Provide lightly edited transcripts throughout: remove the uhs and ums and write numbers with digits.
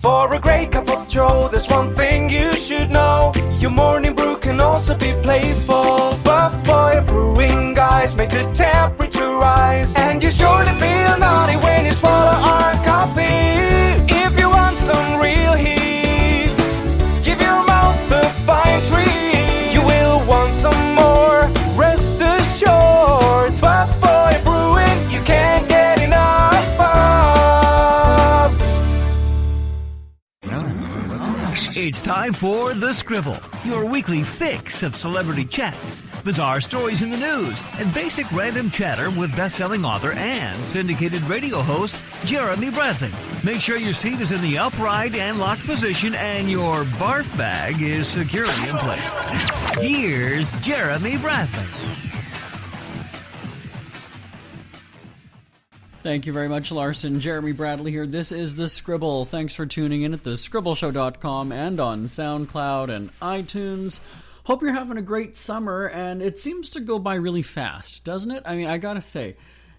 For a great cup of joe, there's one thing you should know. Your morning brew can also be playful. Buff Boy Brewing guys make the temperature rise, and you surely feel naughty when you swallow our coffee. If you want some real heat, give your mouth a fine treat. You will want some more, rest assured. Buff Boy Brewing, you can't get enough of. It's time for The Scribble, your weekly fix of celebrity chats, bizarre stories in the news, and basic random chatter with best-selling author and syndicated radio host Jeremy Bradley. Make sure your seat is in the upright and locked position and your barf bag is securely in place. Here's Jeremy Bradley. Thank you very much, Larson. Jeremy Bradley here. This is The Scribble. Thanks for tuning in at thescribbleshow.com and on SoundCloud and iTunes. Hope you're having a great summer, and it seems to go by really fast, doesn't it? I mean, I gotta say,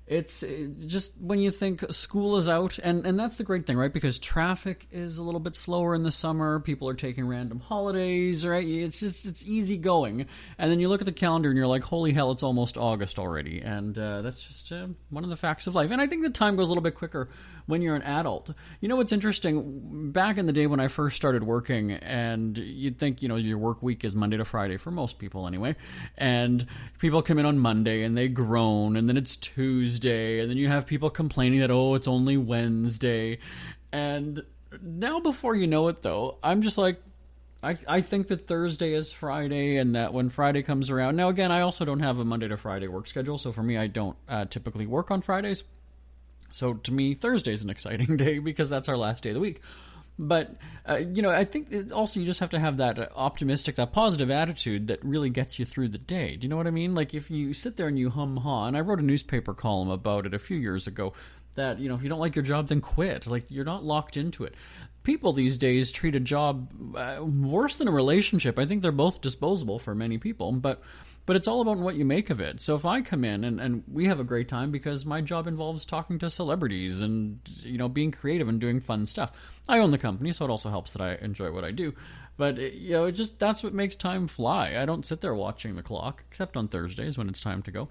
it's just when you think school is out, and that's the great thing, right? Because traffic is a little bit slower in the summer. People are taking random holidays, right? It's easy going. And then you look at the calendar and you're like, holy hell, it's almost August already. And that's just one of the facts of life. And I think the time goes a little bit quicker when you're an adult. You know what's interesting? Back in the day when I first started working, and you'd think, your work week is Monday to Friday, for most people anyway, and people come in on Monday and they groan, and then it's Tuesday, and then you have people complaining that, oh, it's only Wednesday. And now before you know it, though, I'm just like, I think that Thursday is Friday, and that when Friday comes around... Now, again, I also don't have a Monday to Friday work schedule, so for me, I don't typically work on Fridays. So to me, Thursday's an exciting day because that's our last day of the week. But, I think also you just have to have that optimistic, that positive attitude that really gets you through the day. Do you know what I mean? Like, if you sit there and you hum-ha, and I wrote a newspaper column about it a few years ago, that, if you don't like your job, then quit. Like, you're not locked into it. People these days treat a job worse than a relationship. I think they're both disposable for many people, but it's all about what you make of it. So if I come in and we have a great time because my job involves talking to celebrities and, being creative and doing fun stuff. I own the company, so it also helps that I enjoy what I do. But, that's what makes time fly. I don't sit there watching the clock, except on Thursdays when it's time to go.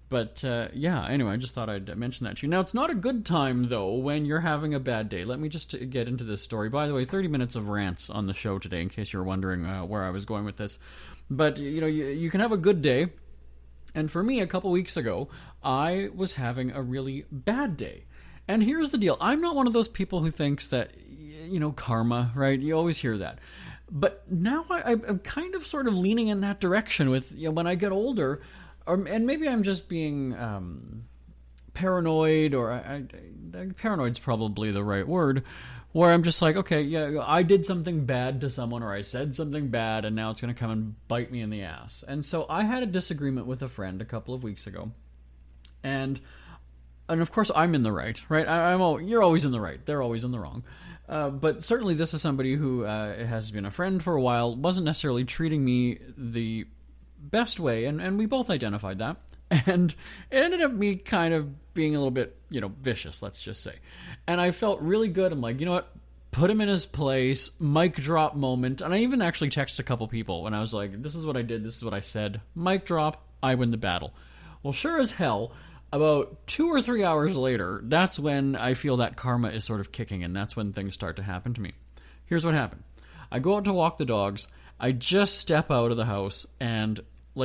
But, anyway, I just thought I'd mention that to you. Now, it's not a good time, though, when you're having a bad day. Let me just get into this story. By the way, 30 minutes of rants on the show today, in case you're wondering where I was going with this. But, you can have a good day. And for me, a couple weeks ago, I was having a really bad day. And here's the deal. I'm not one of those people who thinks that, karma, right? You always hear that. But now I'm kind of sort of leaning in that direction with, when I get older... and maybe I'm just being paranoid, or paranoid's probably the right word, where I'm just like, okay, yeah, I did something bad to someone, or I said something bad, and now it's going to come and bite me in the ass. And so I had a disagreement with a friend a couple of weeks ago, and of course I'm in the right? You're always in the right. They're always in the wrong. But certainly this is somebody who has been a friend for a while, wasn't necessarily treating me the best way, and we both identified that, and it ended up me kind of being a little bit, vicious, let's just say. And I felt really good. I'm like, you know what, put him in his place, mic drop moment. And I even actually texted a couple people, and I was like, this is what I did, this is what I said, mic drop, I win the battle. Well, sure as hell, about 2 or 3 hours later, that's when I feel that karma is sort of kicking in. That's when things start to happen to me. Here's what happened. I go out to walk the dogs. I just step out of the house and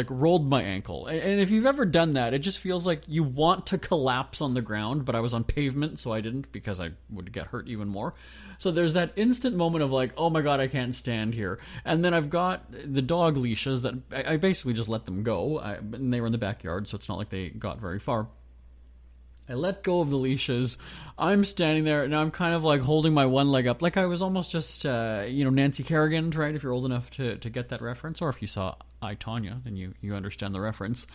rolled my ankle. And if you've ever done that, it just feels like you want to collapse on the ground, but I was on pavement, so I didn't, because I would get hurt even more. So there's that instant moment of like, oh my god, I can't stand here. And then I've got the dog leashes that I basically just let them go. And they were in the backyard, so it's not like they got very far. I let go of the leashes. I'm standing there, and I'm kind of like holding my one leg up, like I was almost just, Nancy Kerrigan, right? If you're old enough to get that reference, or if you saw I, Tonya, then you understand the reference.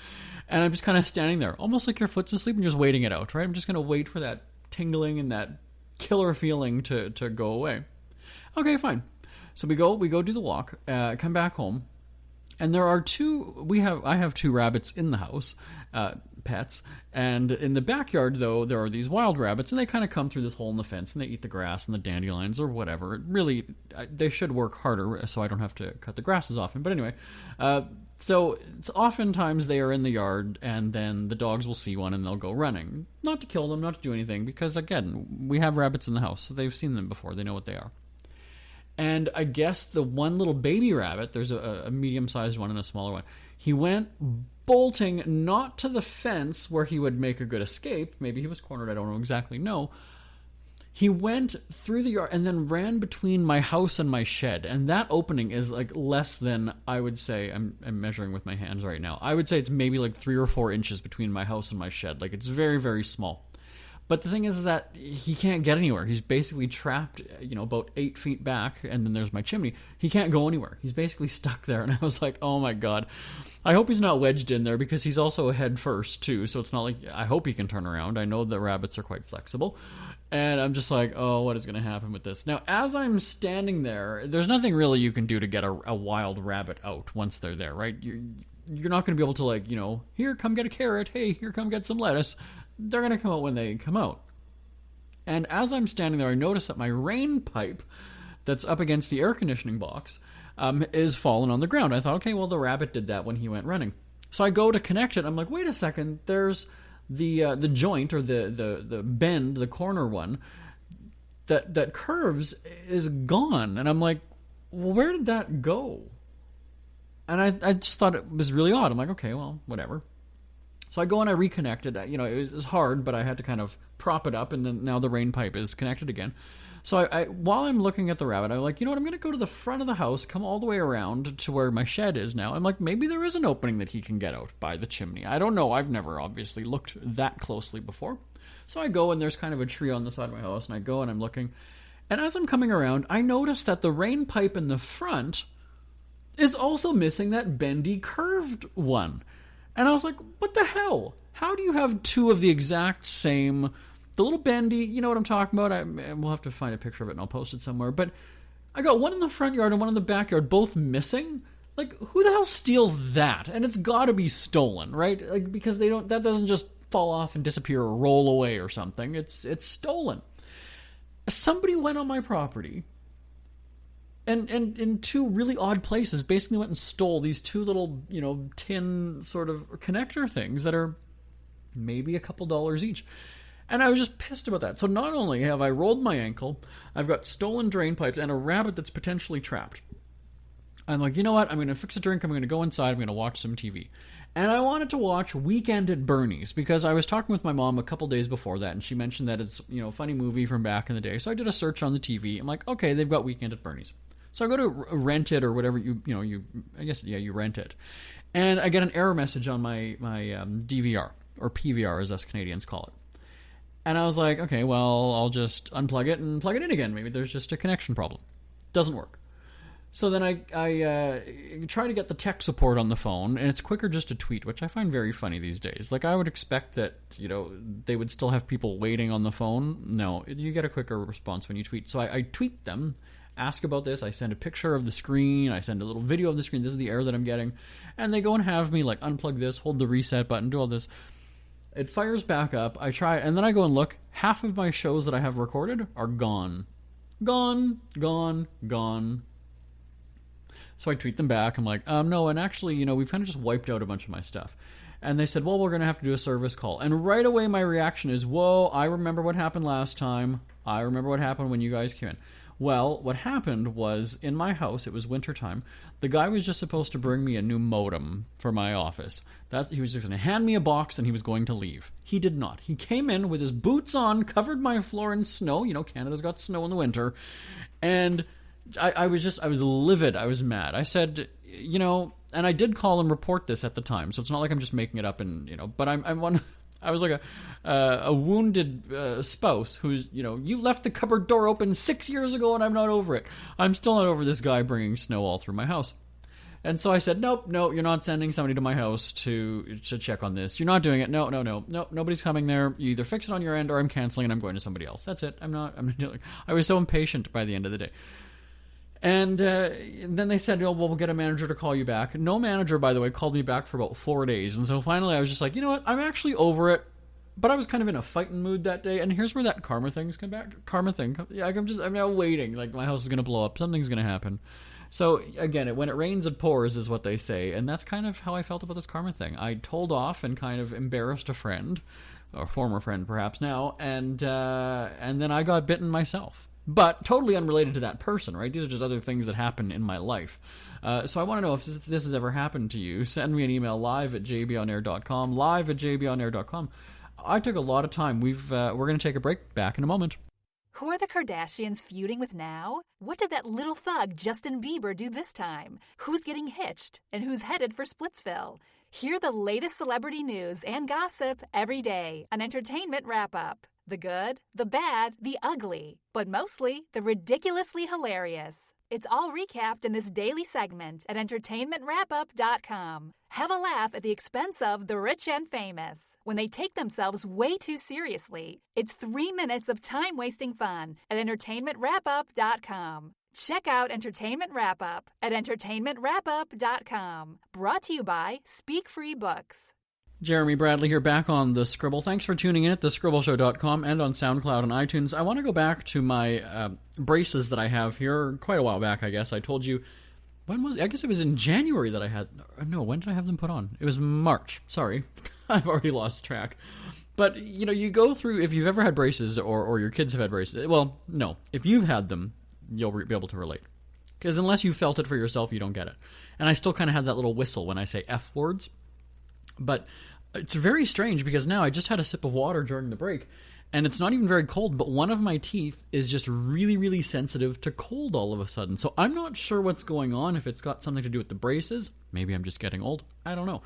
And I'm just kind of standing there, almost like your foot's asleep and just waiting it out, right? I'm just going to wait for that tingling and that killer feeling to go away. Okay, fine. So we go do the walk, come back home, And there are I have two rabbits in the house, pets, and in the backyard, though, there are these wild rabbits, and they kind of come through this hole in the fence, and they eat the grass and the dandelions or whatever. Really, they should work harder so I don't have to cut the grass as often. But anyway, so it's oftentimes they are in the yard, and then the dogs will see one, and they'll go running. Not to kill them, not to do anything, because, again, we have rabbits in the house, so they've seen them before. They know what they are. And I guess the one little baby rabbit, there's a medium-sized one and a smaller one, he went bolting not to the fence where he would make a good escape. Maybe he was cornered, I don't exactly know. He went through the yard and then ran between my house and my shed. And that opening is like less than, I would say, I'm measuring with my hands right now. I would say it's maybe like 3 or 4 inches between my house and my shed. Like, it's very, very small. But the thing is that he can't get anywhere. He's basically trapped, about 8 feet back, and then there's my chimney. He can't go anywhere. He's basically stuck there. And I was like, oh my God. I hope he's not wedged in there, because he's also head first, too. So it's not like, I hope he can turn around. I know that rabbits are quite flexible. And I'm just like, oh, what is going to happen with this? Now, as I'm standing there, there's nothing really you can do to get a wild rabbit out once they're there, right? You're not going to be able to, here, come get a carrot. Hey, here, come get some lettuce. They're going to come out when they come out. And as I'm standing there, I notice that my rain pipe that's up against the air conditioning box is fallen on the ground. I thought, okay, well, the rabbit did that when he went running. So I go to connect it. I'm like, wait a second. There's the joint, or the bend, the corner one, that curves is gone. And I'm like, well, where did that go? And I just thought it was really odd. I'm like, okay, well, whatever. So I go and I reconnect it. It was hard, but I had to kind of prop it up, and then now the rain pipe is connected again. So I while I'm looking at the rabbit, I'm like, I'm going to go to the front of the house, come all the way around to where my shed is now. I'm like, maybe there is an opening that he can get out by the chimney. I don't know. I've never obviously looked that closely before. So I go, and there's kind of a tree on the side of my house, and I go and I'm looking. And as I'm coming around, I notice that the rain pipe in the front is also missing that bendy, curved one. And I was like, what the hell? How do you have two of the exact same, the little bendy, you know what I'm talking about? We'll have to find a picture of it and I'll post it somewhere. But I got one in the front yard and one in the backyard, both missing. Like, who the hell steals that? And it's got to be stolen, right? Like, because that doesn't just fall off and disappear or roll away or something. It's stolen. Somebody went on my property and in two really odd places, basically went and stole these two little, tin sort of connector things that are maybe a couple dollars each. And I was just pissed about that. So not only have I rolled my ankle, I've got stolen drain pipes and a rabbit that's potentially trapped. I'm like, you know what? I'm going to fix a drink. I'm going to go inside. I'm going to watch some TV. And I wanted to watch Weekend at Bernie's, because I was talking with my mom a couple days before that, and she mentioned that it's, a funny movie from back in the day. So I did a search on the TV. I'm like, okay, they've got Weekend at Bernie's. So I go to rent it or whatever you rent it. And I get an error message on my DVR, or PVR as us Canadians call it. And I was like, okay, well, I'll just unplug it and plug it in again. Maybe there's just a connection problem. Doesn't work. So then I try to get the tech support on the phone, and it's quicker just to tweet, which I find very funny these days. Like, I would expect that, they would still have people waiting on the phone. No, you get a quicker response when you tweet. So I tweet them, ask about this. I send a picture of the screen. I send a little video of the screen. This is the error that I'm getting. And they go and have me, unplug this, hold the reset button, do all this. It fires back up. I try, and then I go and look. Half of my shows that I have recorded are gone. Gone. So I tweet them back. I'm like, no, and actually, we've kind of just wiped out a bunch of my stuff. And they said, well, we're going to have to do a service call. And right away, my reaction is, whoa, I remember what happened last time. I remember what happened when you guys came in. Well, what happened was, in my house, it was wintertime, the guy was just supposed to bring me a new modem for my office. He was just going to hand me a box and he was going to leave. He did not. He came in with his boots on, covered my floor in snow. Canada's got snow in the winter. And I was livid. I was mad. I said, and I did call and report this at the time, so it's not like I'm just making it up but I was like a wounded spouse who's, you left the cupboard door open 6 years ago and I'm not over it. I'm still not over this guy bringing snow all through my house. And so I said, nope, no, you're not sending somebody to my house to check on this. You're not doing it. No, nobody's coming there. You either fix it on your end or I'm canceling and I'm going to somebody else. That's it. I was so impatient by the end of the day. And then they said, oh, well, we'll get a manager to call you back. No manager, by the way, called me back for about 4 days. And so finally I was just like, you know what? I'm actually over it. But I was kind of in a fighting mood that day. And here's where that karma thing's come back. Karma thing. Yeah, I'm now waiting. Like, my house is going to blow up. Something's going to happen. So, again, when it rains, it pours is what they say. And that's kind of how I felt about this karma thing. I told off and kind of embarrassed a friend, or former friend perhaps now, and then I got bitten myself. But totally unrelated to that person, right? These are just other things that happen in my life. So I want to know if this has ever happened to you. Send me an email, live@jbonair.com, live@jbonair.com. I took a lot of time. We're going to take a break. Back in a moment. Who are the Kardashians feuding with now? What did that little thug Justin Bieber do this time? Who's getting hitched? And who's headed for Splitsville? Hear the latest celebrity news and gossip every day on Entertainment Wrap-Up. The good, the bad, the ugly, but mostly the ridiculously hilarious. It's all recapped in this daily segment at entertainmentwrapup.com. Have a laugh at the expense of the rich and famous when they take themselves way too seriously. It's 3 minutes of time-wasting fun at entertainmentwrapup.com. Check out Entertainment Wrap-Up at entertainmentwrapup.com. Brought to you by Speak Free Books. Jeremy Bradley here, back on The Scribble. Thanks for tuning in at thescribbleshow.com and on SoundCloud and iTunes. I want to go back to my braces that I have here quite a while back, I guess. I told you, I guess it was in January that I had, no, when did I have them put on? It was March. Sorry. I've already lost track. But, you know, you go through, if you've ever had braces or your kids have had braces, well, no, if you've had them, you'll be able to relate. Because unless you felt it for yourself, you don't get it. And I still kind of have that little whistle when I say F words. But it's very strange because now I just had a sip of water during the break, and it's not even very cold, but one of my teeth is just really, really sensitive to cold all of a sudden. So I'm not sure what's going on, if it's got something to do with the braces. Maybe I'm just getting old. I don't know.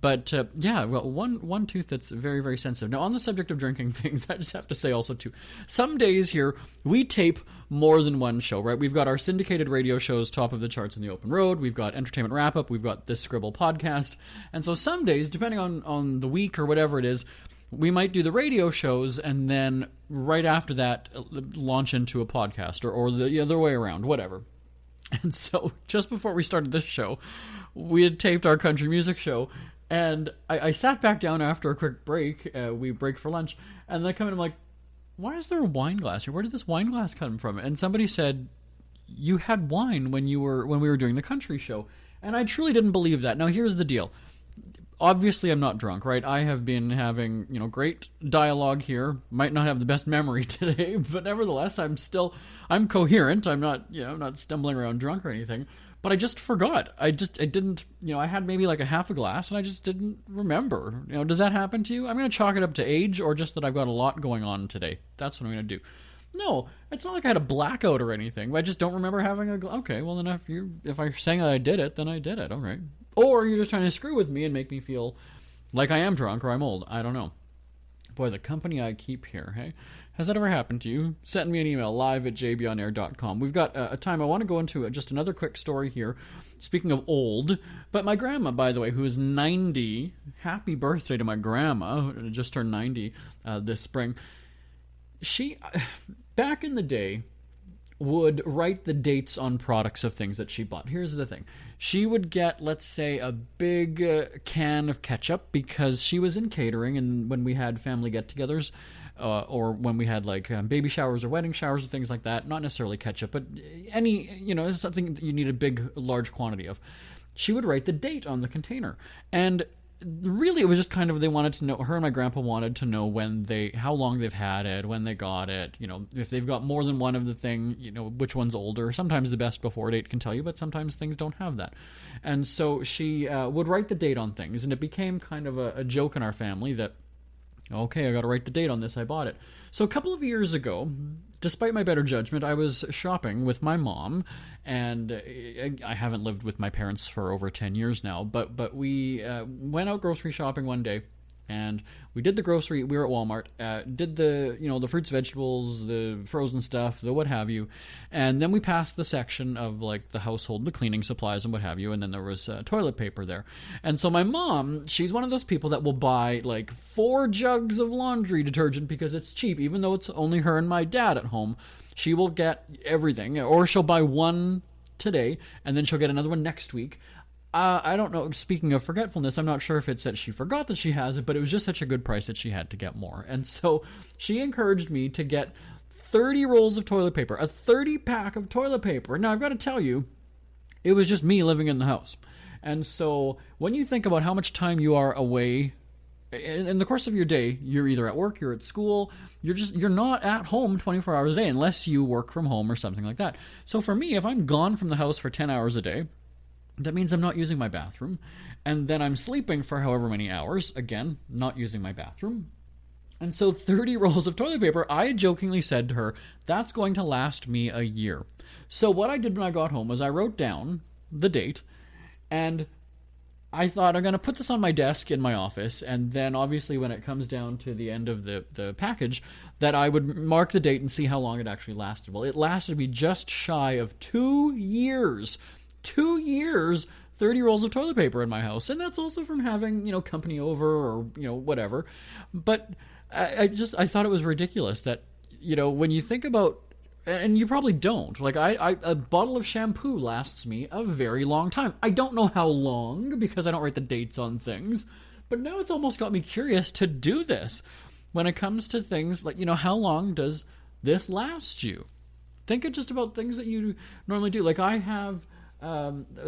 But, yeah, well, one tooth that's very, very sensitive. Now, on the subject of drinking things, I just have to say also, too, some days here, we tape more than one show, right? We've got our syndicated radio shows, Top of the Charts in the Open Road. We've got Entertainment Wrap-Up. We've got this Scribble podcast. And so some days, depending on the week or whatever it is, we might do the radio shows and then right after that launch into a podcast or the other way around, whatever. And so just before we started this show, we had taped our country music show. And I sat back down after a quick break. We break for lunch. And then I come in and I'm like, why is there a wine glass here? Where did this wine glass come from? And somebody said, you had wine when we were doing the country show. And I truly didn't believe that. Now, here's the deal. Obviously, I'm not drunk, right? I have been having, great dialogue here. Might not have the best memory today, but nevertheless, I'm coherent. I'm not, I'm not stumbling around drunk or anything. But I just forgot. I didn't, I had maybe like a half a glass and I just didn't remember. Does that happen to you? I'm going to chalk it up to age or just that I've got a lot going on today. That's what I'm going to do. No, it's not like I had a blackout or anything. I just don't remember having a glass. Okay, well then if I'm saying that I did it, then I did it. All right. Or you're just trying to screw with me and make me feel like I am drunk or I'm old. I don't know. Boy, the company I keep here, hey? Has that ever happened to you? Send me an email, live@jbonair.com. We've got a time. I want to go into just another quick story here. Speaking of old, but my grandma, by the way, who is 90, happy birthday to my grandma, who just turned 90 this spring. She, back in the day, would write the dates on products of things that she bought. Here's the thing. She would get, let's say, a big can of ketchup because she was in catering, and when we had family get-togethers, or when we had like baby showers or wedding showers or things like that, not necessarily ketchup, but any, something that you need a big, large quantity of, she would write the date on the container. And really it was just kind of, they wanted to know, her and my grandpa wanted to know how long they've had it, when they got it, if they've got more than one of the thing, which one's older. Sometimes the best before date can tell you, but sometimes things don't have that. And so she would write the date on things, and it became kind of a joke in our family that, okay, I got to write the date on this, I bought it. So a couple of years ago, despite my better judgment, I was shopping with my mom, and I haven't lived with my parents for over 10 years now, but we went out grocery shopping one day, and we did the grocery, we were at Walmart, did the, the fruits, vegetables, the frozen stuff, the what have you, and then we passed the section of like the household, the cleaning supplies and what have you, and then there was toilet paper there. And so my mom, she's one of those people that will buy like 4 jugs of laundry detergent because it's cheap, even though it's only her and my dad at home. She will get everything, or she'll buy one today, and then she'll get another one next week. I don't know. Speaking of forgetfulness, I'm not sure if it's that she forgot that she has it, but it was just such a good price that she had to get more. And so she encouraged me to get 30 rolls of toilet paper, a 30-pack of toilet paper. Now, I've got to tell you, it was just me living in the house. And so when you think about how much time you are away in the course of your day, you're either at work, you're at school, you're not at home 24 hours a day unless you work from home or something like that. So for me, if I'm gone from the house for 10 hours a day, that means I'm not using my bathroom, and then I'm sleeping for however many hours, again, not using my bathroom. And so 30 rolls of toilet paper, I jokingly said to her, that's going to last me a year. So what I did when I got home was I wrote down the date, and I thought I'm going to put this on my desk in my office, and then obviously when it comes down to the end of the package, that I would mark the date and see how long it actually lasted. Well, it lasted me just shy of 2 years. 2 years, 30 rolls of toilet paper in my house. And that's also from having, company over or, whatever. But I thought it was ridiculous that, when you think about, and you probably don't, like a bottle of shampoo lasts me a very long time. I don't know how long because I don't write the dates on things, but now it's almost got me curious to do this when it comes to things like, how long does this last you? Think of just about things that you normally do. Like I have,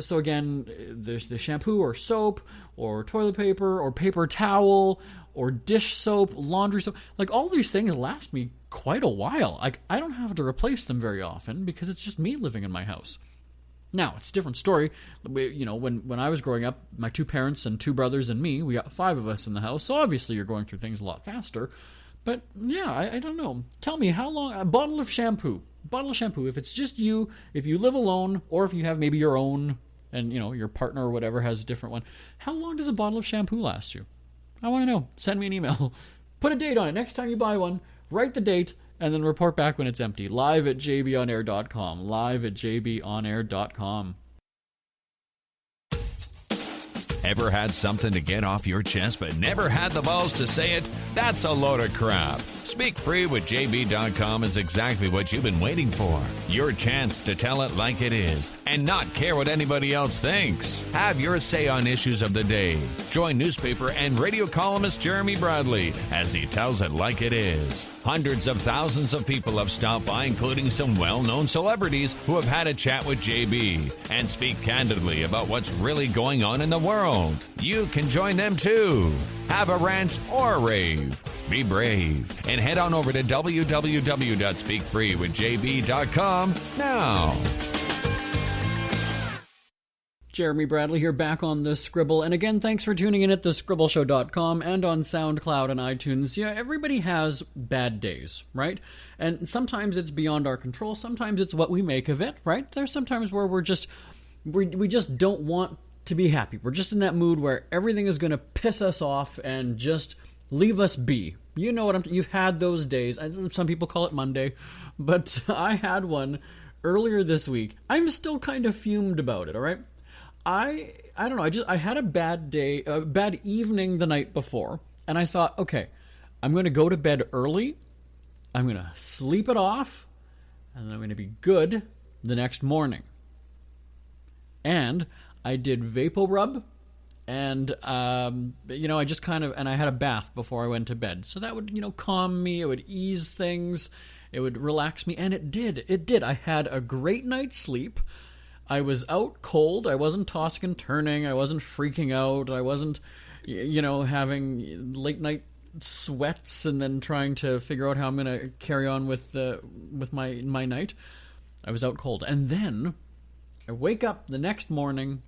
so again, there's the shampoo or soap or toilet paper or paper towel or dish soap, laundry soap. Like all these things last me quite a while. Like I don't have to replace them very often because it's just me living in my house. Now, it's a different story. When I was growing up, my 2 parents and 2 brothers and me, we got 5 of us in the house. So obviously you're going through things a lot faster. But yeah, I don't know. Tell me, how long, a bottle of shampoo, if it's just you, if you live alone, or if you have maybe your own, and your partner or whatever has a different one, how long does a bottle of shampoo last you? I want to know. Send me an email. Put a date on it. Next time you buy one, write the date, and then report back when it's empty. Live at jbonair.com. Live at jbonair.com. Ever had something to get off your chest but never had the balls to say it? That's a load of crap. Speak Free with JB.com is exactly what you've been waiting for. Your chance to tell it like it is and not care what anybody else thinks. Have your say on issues of the day. Join newspaper and radio columnist Jeremy Bradley as he tells it like it is. Hundreds of thousands of people have stopped by, including some well-known celebrities who have had a chat with JB and speak candidly about what's really going on in the world. You can join them too. Have a rant or a rave. Be brave and head on over to www.speakfreewithjb.com now. Jeremy Bradley here, back on the Scribble. And again, thanks for tuning in at thescribbleshow.com and on SoundCloud and iTunes. Yeah, everybody has bad days, right? And sometimes it's beyond our control. Sometimes it's what we make of it, right? There's sometimes where we just don't want to be happy. We're just in that mood where everything is going to piss us off and just leave us be. You know what you've had those days. Some people call it Monday, but I had one earlier this week. I'm still kind of fumed about it, all right? I don't know, I had a bad day, a bad evening the night before, and I thought, okay, I'm going to go to bed early, I'm going to sleep it off, and I'm going to be good the next morning. And I did VapoRub, and, I just and I had a bath before I went to bed. So that would, calm me, it would ease things, it would relax me, and it did. I had a great night's sleep. I was out cold. I wasn't tossing and turning. I wasn't freaking out. I wasn't, having late night sweats and then trying to figure out how I'm going to carry on with my night. I was out cold. And then I wake up the next morning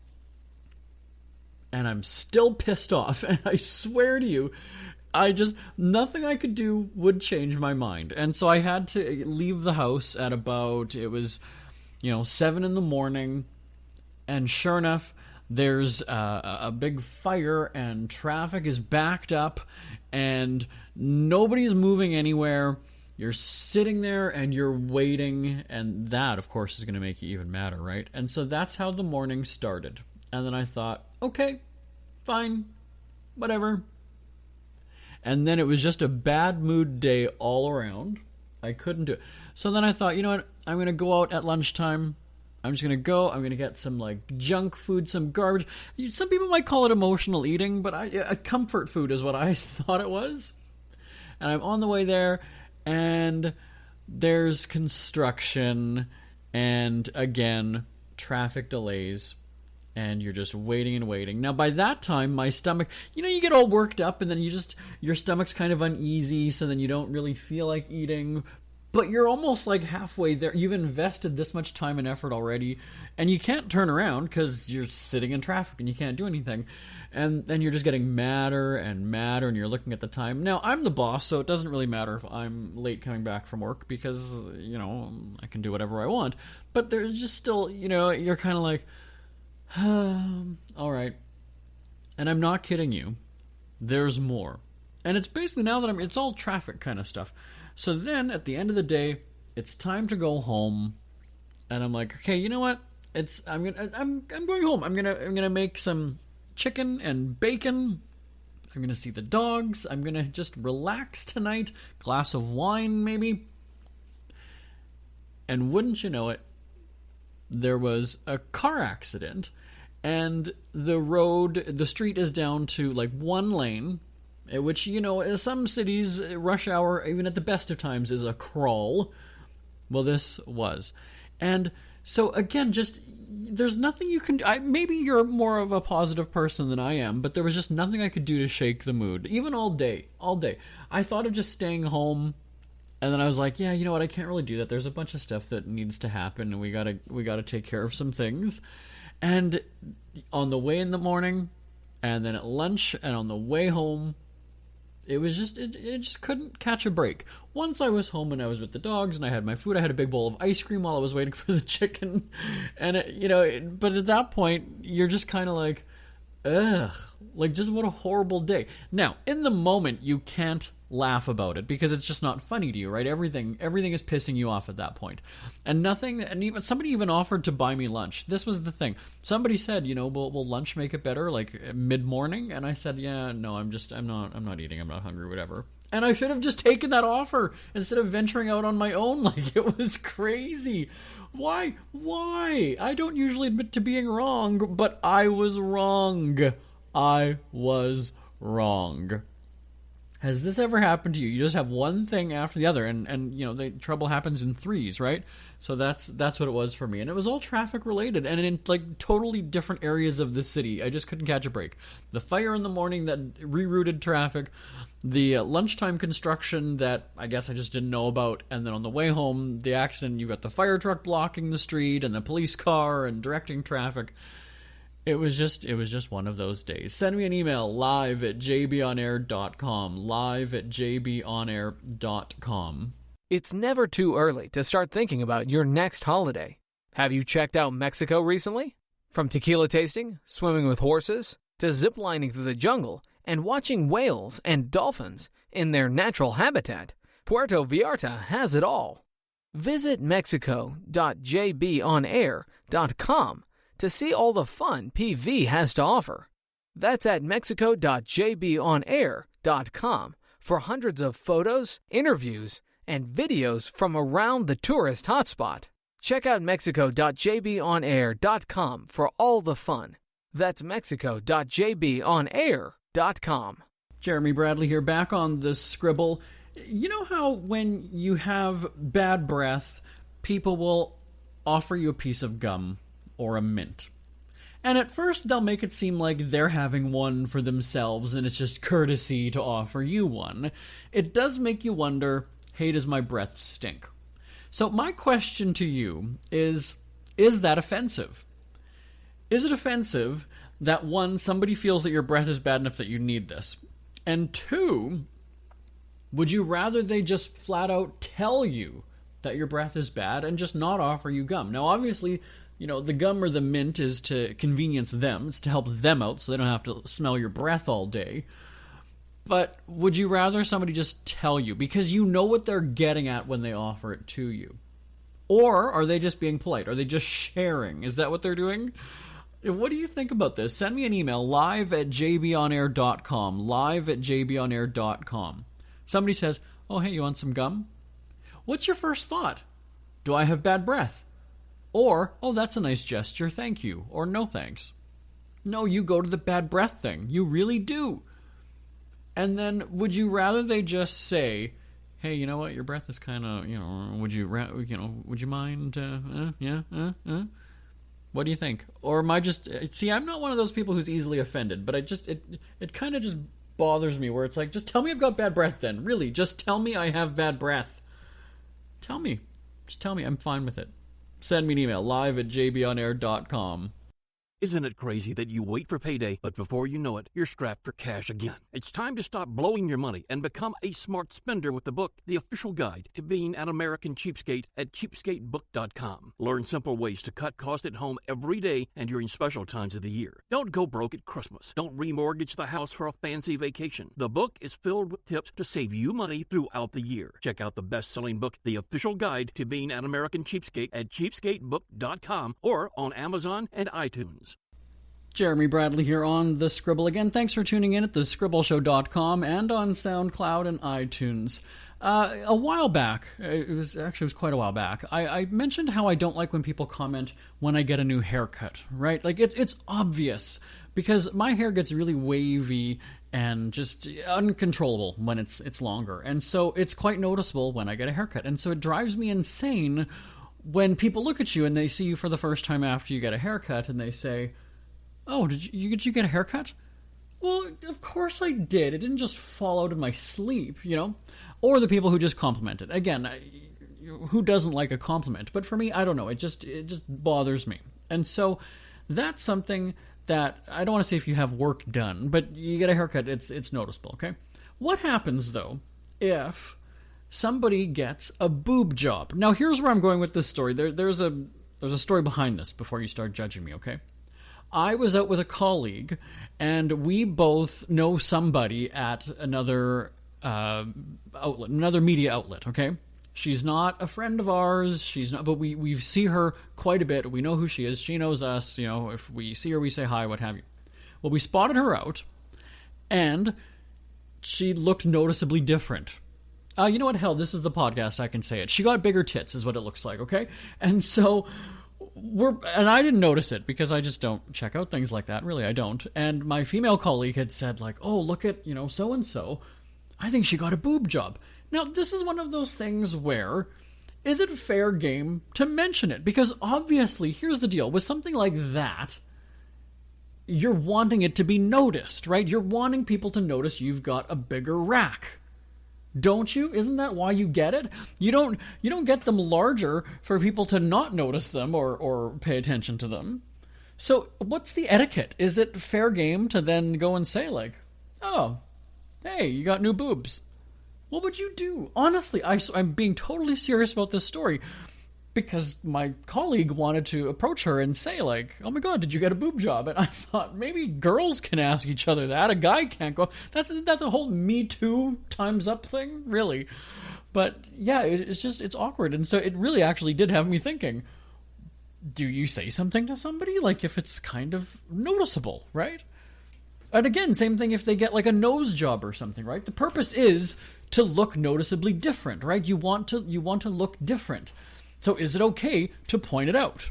and I'm still pissed off. And I swear to you, nothing I could do would change my mind. And so I had to leave the house at about, 7 in the morning, and sure enough, there's a big fire, and traffic is backed up, and nobody's moving anywhere. You're sitting there, and you're waiting, and that, of course, is going to make you even madder, right? And so that's how the morning started. And then I thought, okay, fine, whatever. And then it was just a bad mood day all around. I couldn't do it. So then I thought, you know what? I'm going to go out at lunchtime. I'm just going to go. I'm going to get some like junk food, some garbage. Some people might call it emotional eating, but a comfort food is what I thought it was. And I'm on the way there, and there's construction, and again, traffic delays, and you're just waiting and waiting. Now, by that time, my stomach, you get all worked up, and then your stomach's kind of uneasy, so then you don't really feel like eating. But you're almost like halfway there. You've invested this much time and effort already, and you can't turn around because you're sitting in traffic and you can't do anything. And then you're just getting madder and madder, and you're looking at the time. Now, I'm the boss, so it doesn't really matter if I'm late coming back from work because, I can do whatever I want. But there's just still, you're kind of like, all right. And I'm not kidding you. There's more. And it's basically now that it's all traffic kind of stuff. So then, at the end of the day, it's time to go home, and I'm like, okay, you know what? I'm going home. I'm gonna make some chicken and bacon. I'm gonna see the dogs. I'm gonna just relax tonight. Glass of wine, maybe. And wouldn't you know it, there was a car accident, and the street is down to like one lane. Which, in some cities, rush hour, even at the best of times, is a crawl. Well, this was. And so, again, there's nothing you can do. Maybe you're more of a positive person than I am, but there was just nothing I could do to shake the mood. Even all day. I thought of just staying home, and then I was like, yeah, you know what, I can't really do that. There's a bunch of stuff that needs to happen, and we gotta take care of some things. And on the way in the morning, and then at lunch, and on the way home, it just couldn't catch a break. Once I was home and I was with the dogs and I had my food, I had a big bowl of ice cream while I was waiting for the chicken. And, but at that point, you're just kind of like, ugh, like just what a horrible day. Now, in the moment, you can't laugh about it because it's just not funny to you, right? Everything is pissing you off at that point. And even somebody even offered to buy me lunch. This was the thing. Somebody said, will lunch make it better, like mid-morning? And I said, yeah, no, I'm not eating, I'm not hungry, whatever. And I should have just taken that offer instead of venturing out on my own. Like, it was crazy. Why? I don't usually admit to being wrong, but I was wrong. Has this ever happened to you? You just have one thing after the other, and the trouble happens in threes, right? So that's what it was for me. And it was all traffic related, and in like totally different areas of the city. I just couldn't catch a break. The fire in the morning that rerouted traffic, the lunchtime construction that I guess I just didn't know about, and then on the way home, the accident, you got the fire truck blocking the street, and the police car, and directing traffic. It was just one of those days. Send me an email, live@jbonair.com, live@jbonair.com. It's never too early to start thinking about your next holiday. Have you checked out Mexico recently? From tequila tasting, swimming with horses, to ziplining through the jungle and watching whales and dolphins in their natural habitat, Puerto Vallarta has it all. Visit mexico.jbonair.com to see all the fun PV has to offer. That's at mexico.jbonair.com for hundreds of photos, interviews, and videos from around the tourist hotspot. Check out mexico.jbonair.com for all the fun. That's mexico.jbonair.com. Jeremy Bradley here, back on the Scribble. You know how when you have bad breath, people will offer you a piece of gum or a mint. And at first they'll make it seem like they're having one for themselves and it's just courtesy to offer you one. It does make you wonder, hey, does my breath stink? So my question to you is that offensive? Is it offensive that, one, somebody feels that your breath is bad enough that you need this? And two, would you rather they just flat out tell you that your breath is bad and just not offer you gum? Now, obviously, the gum or the mint is to convenience them. It's to help them out so they don't have to smell your breath all day. But would you rather somebody just tell you because you know what they're getting at when they offer it to you? Or are they just being polite? Are they just sharing? Is that what they're doing? What do you think about this? Send me an email, live@jbonair.com, live@jbonair.com. Somebody says, oh, hey, you want some gum? What's your first thought? Do I have bad breath? Or, oh, that's a nice gesture, thank you, or no thanks. No, you go to the bad breath thing. You really do. And then would you rather they just say, hey, you know what, your breath is kind of, would you mind, What do you think? Or am I just, see, I'm not one of those people who's easily offended, but it kind of just bothers me where it's like, just tell me I've got bad breath then. Really, just tell me I have bad breath. Tell me. Just tell me. I'm fine with it. Send me an email, live@jbonair.com. Isn't it crazy that you wait for payday, but before you know it, you're strapped for cash again? It's time to stop blowing your money and become a smart spender with the book, The Official Guide to Being an American Cheapskate at cheapskatebook.com. Learn simple ways to cut costs at home every day and during special times of the year. Don't go broke at Christmas. Don't remortgage the house for a fancy vacation. The book is filled with tips to save you money throughout the year. Check out the best-selling book, The Official Guide to Being an American Cheapskate at cheapskatebook.com or on Amazon and iTunes. Jeremy Bradley here on The Scribble. Again, thanks for tuning in at thescribbleshow.com and on SoundCloud and iTunes. A while back, it was quite a while back, I mentioned how I don't like when people comment when I get a new haircut, right? Like, it's obvious, because my hair gets really wavy and just uncontrollable when it's longer. And so it's quite noticeable when I get a haircut. And so it drives me insane when people look at you and they see you for the first time after you get a haircut and they say, oh, did you get a haircut? Well, of course I did. It didn't just fall out of my sleep, Or the people who just compliment it. Again, who doesn't like a compliment? But for me, I don't know. It just bothers me. And so that's something that, I don't want to say if you have work done, but you get a haircut, it's noticeable, okay? What happens, though, if somebody gets a boob job? Now, here's where I'm going with this story. There's a story behind this before you start judging me, okay? I was out with a colleague, and we both know somebody at another outlet, another media outlet, okay? She's not a friend of ours, but we see her quite a bit. We know who she is. She knows us, if we see her, we say hi, what have you. Well, we spotted her out, and she looked noticeably different. You know what? Hell, this is the podcast. I can say it. She got bigger tits is what it looks like, okay? And so and I didn't notice it because I just don't check out things like that. Really, I don't. And my female colleague had said, like, oh, look at, so-and-so. I think she got a boob job. Now, this is one of those things where, is it fair game to mention it? Because obviously, here's the deal. With something like that, you're wanting it to be noticed, right? You're wanting people to notice you've got a bigger rack. Don't you? Isn't that why you get it? You don't get them larger for people to not notice them or pay attention to them. So what's the etiquette? Is it fair game to then go and say, like, oh, hey, you got new boobs? What would you do? Honestly, I'm being totally serious about this story because my colleague wanted to approach her and say, like, oh my God, did you get a boob job? And I thought, maybe girls can ask each other that. A guy can't go. That's a whole Me Too times up thing, really. But yeah, it's awkward. And so it really actually did have me thinking, do you say something to somebody? Like, if it's kind of noticeable, right? And again, same thing if they get like a nose job or something, right? The purpose is to look noticeably different, right? You want to look different. So is it okay to point it out?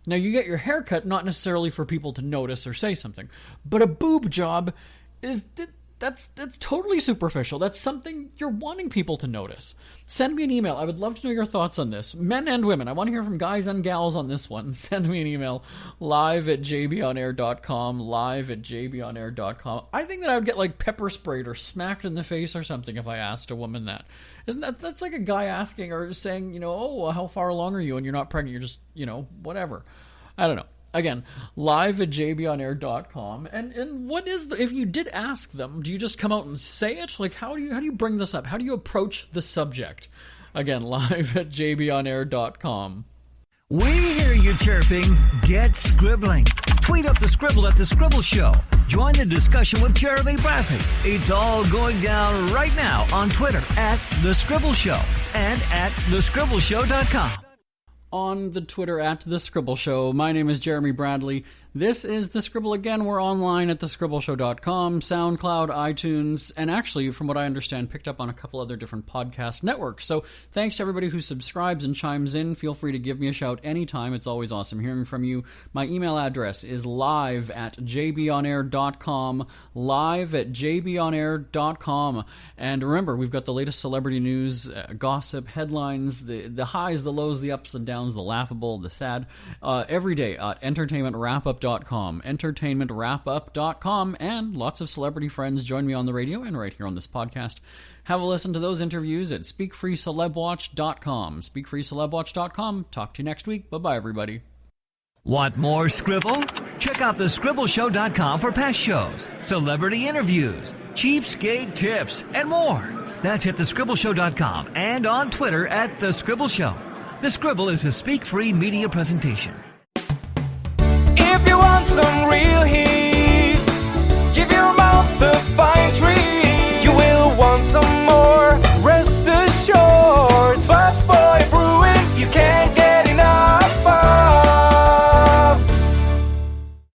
Now, you get your hair cut not necessarily for people to notice or say something, but a boob job that's totally superficial. That's something you're wanting people to notice. Send me an email. I would love to know your thoughts on this. Men and women. I want to hear from guys and gals on this one. Send me an email, live@jbonair.com, live@jbonair.com. I think that I would get like pepper sprayed or smacked in the face or something if I asked a woman that. That's like a guy asking or saying, oh, how far along are you? And you're not pregnant. You're just, whatever. I don't know. Again, live@jbonair.com. And what is if you did ask them, do you just come out and say it? Like, how do you bring this up? How do you approach the subject? Again, live@jbonair.com. We hear you chirping. Get scribbling. Tweet up the Scribble at The Scribble Show. Join the discussion with Jeremy Bradley. It's all going down right now on Twitter @The Scribble Show and @thescribbleshow.com. On the Twitter @The Scribble Show. My name is Jeremy Bradley. This is The Scribble again. We're online at thescribbleshow.com, SoundCloud, iTunes, and actually, from what I understand, picked up on a couple other different podcast networks. So thanks to everybody who subscribes and chimes in. Feel free to give me a shout anytime. It's always awesome hearing from you. My email address is live@jbonair.com, live@jbonair.com. And remember, we've got the latest celebrity news, gossip, headlines, the highs, the lows, the ups and downs, the laughable, the sad, every day at entertainmentwrapup.com, entertainmentwrapup.com, and lots of celebrity friends join me on the radio and right here on this podcast. Have a listen to those interviews at speakfreecelebwatch.com, speakfreecelebwatch.com. Talk to you next week. Bye-bye, everybody. Want more Scribble? Check out thescribbleshow.com for past shows, celebrity interviews, cheapskate tips, and more. That's at thescribbleshow.com and on Twitter at The Scribble Show. The Scribble is a Speak Free media presentation. If you want some real heat,